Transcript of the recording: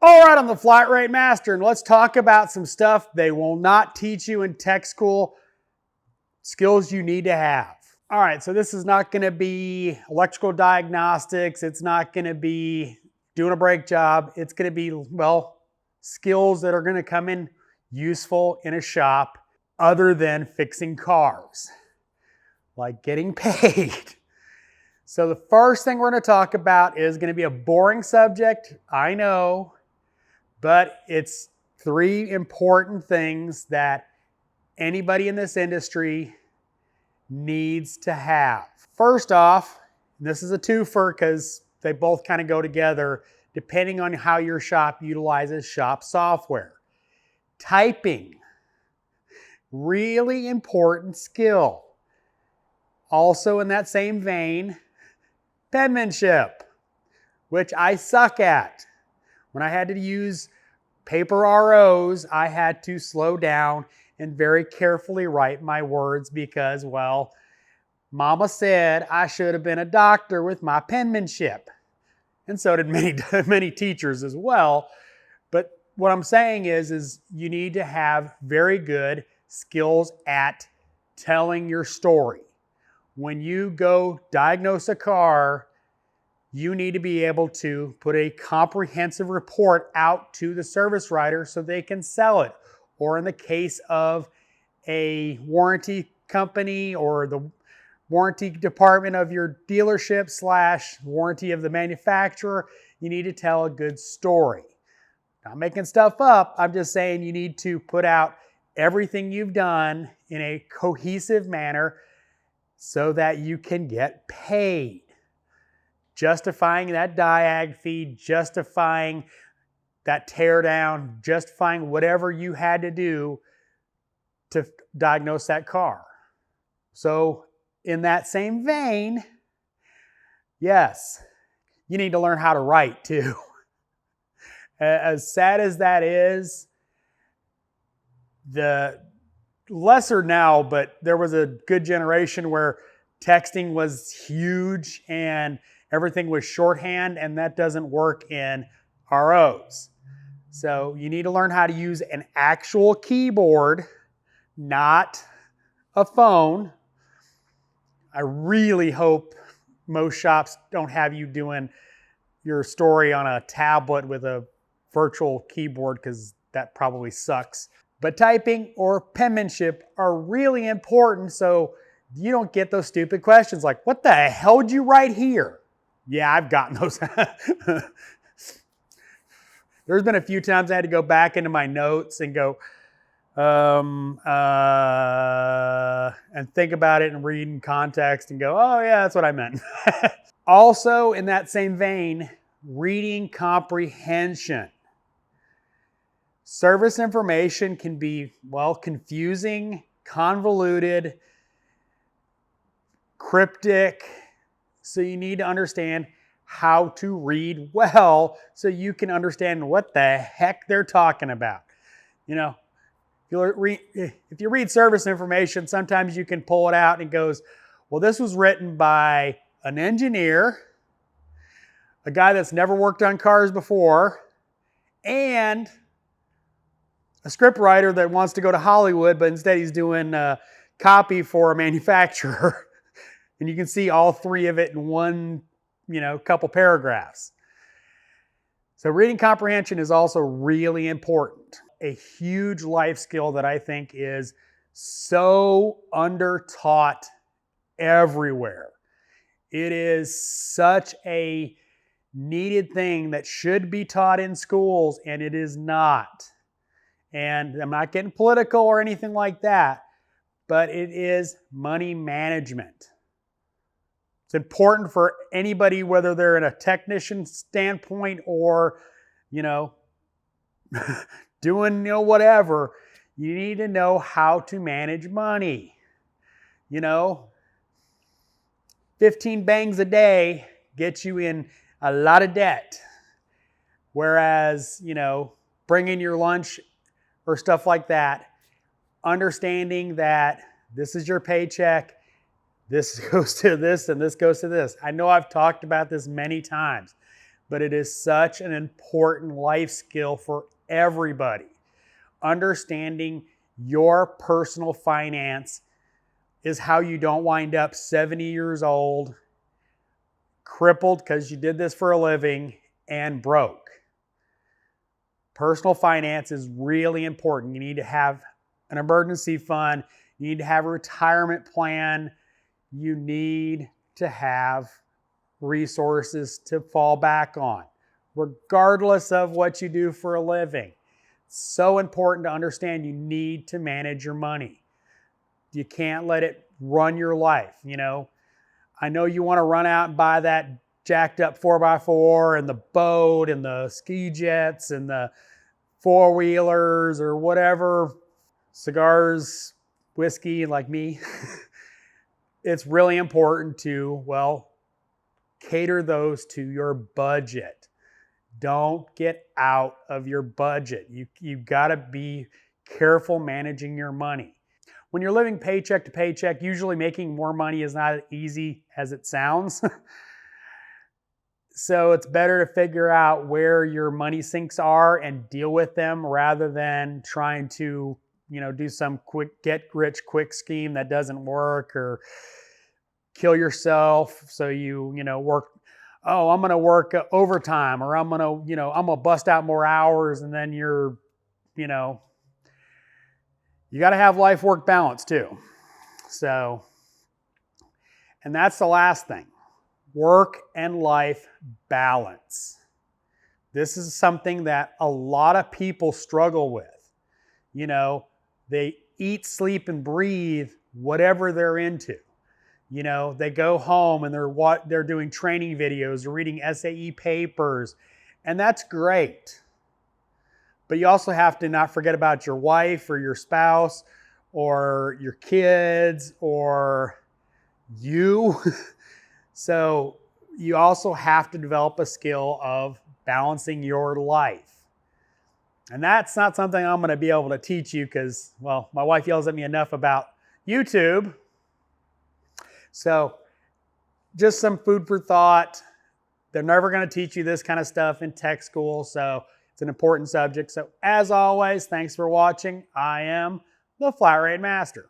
All right, I'm the Flat Rate Master, and let's talk about some stuff they will not teach you in tech school, skills you need to have. All right, so this is not going to be electrical diagnostics. It's not going to be doing a brake job. It's going to be, well, skills that are going to come in useful in a shop other than fixing cars, like getting paid. So the first thing we're going to talk about is going to be a boring subject, I know, but it's 3 important things that anybody in this industry needs to have. First off, this is a twofer because they both kind of go together depending on how your shop utilizes shop software. Typing, really important skill. Also in that same vein, penmanship, which I suck at. When I had to use paper ROs, I had to slow down and very carefully write my words because, well, Mama said I should have been a doctor with my penmanship. And so did many teachers as well. But what I'm saying is you need to have very good skills at telling your story. When you go diagnose a car, you need to be able to put a comprehensive report out to the service writer so they can sell it. Or in the case of a warranty company or the warranty department of your dealership / warranty of the manufacturer, you need to tell a good story. Not making stuff up, I'm just saying you need to put out everything you've done in a cohesive manner so that you can get paid. Justifying that diag fee, justifying that tear down, justifying whatever you had to do to diagnose that car. So in that same vein, yes, you need to learn how to write too. As sad as that is, the lesser now, but there was a good generation where texting was huge and everything was shorthand, and that doesn't work in ROs. So you need to learn how to use an actual keyboard, not a phone. I really hope most shops don't have you doing your story on a tablet with a virtual keyboard because that probably sucks. But typing or penmanship are really important so you don't get those stupid questions like, what the hell did you write here? Yeah, I've gotten those. There's been a few times I had to go back into my notes and go, and think about it and read in context and go, oh yeah, that's what I meant. Also, in that same vein, reading comprehension. Service information can be, well, confusing, convoluted, cryptic, so you need to understand how to read well so you can understand what the heck they're talking about. You know, if you read service information, sometimes you can pull it out and it goes, well, this was written by an engineer, a guy that's never worked on cars before, and a script writer that wants to go to Hollywood, but instead he's doing copy for a manufacturer. And you can see all 3 of it in one, couple paragraphs. So reading comprehension is also really important. A huge life skill that I think is so under-taught everywhere. It is such a needed thing that should be taught in schools, and it is not. And I'm not getting political or anything like that, but it is money management. It's important for anybody, whether they're in a technician standpoint or, doing, whatever. You need to know how to manage money. 15 bangs a day gets you in a lot of debt. Whereas, bringing your lunch or stuff like that, understanding that this is your paycheck, this goes to this and this goes to this. I know I've talked about this many times, but it is such an important life skill for everybody. Understanding your personal finance is how you don't wind up 70 years old, crippled because you did this for a living, and broke. Personal finance is really important. You need to have an emergency fund. You need to have a retirement plan. You need to have resources to fall back on, regardless of what you do for a living. It's so important to understand you need to manage your money. You can't let it run your life. I know you want to run out and buy that jacked up 4x4 and the boat and the ski jets and the four-wheelers or whatever, cigars, whiskey, like me. It's really important to, cater those to your budget. Don't get out of your budget. You've got to be careful managing your money. When you're living paycheck to paycheck, usually making more money is not as easy as it sounds. So it's better to figure out where your money sinks are and deal with them rather than trying to, do some quick get rich quick scheme that doesn't work, or kill yourself. So you work, I'm going to work overtime, or I'm going to bust out more hours. And then you got to have life work balance too. So, and that's the last thing. Work and life balance. This is something that a lot of people struggle with. They eat, sleep, and breathe whatever they're into. They go home and they're doing training videos or reading SAE papers, and that's great. But you also have to not forget about your wife or your spouse or your kids or you. So you also have to develop a skill of balancing your life. And that's not something I'm going to be able to teach you because, my wife yells at me enough about YouTube. So just some food for thought. They're never going to teach you this kind of stuff in tech school, so it's an important subject. So as always, thanks for watching. I am the Flat Rate Master.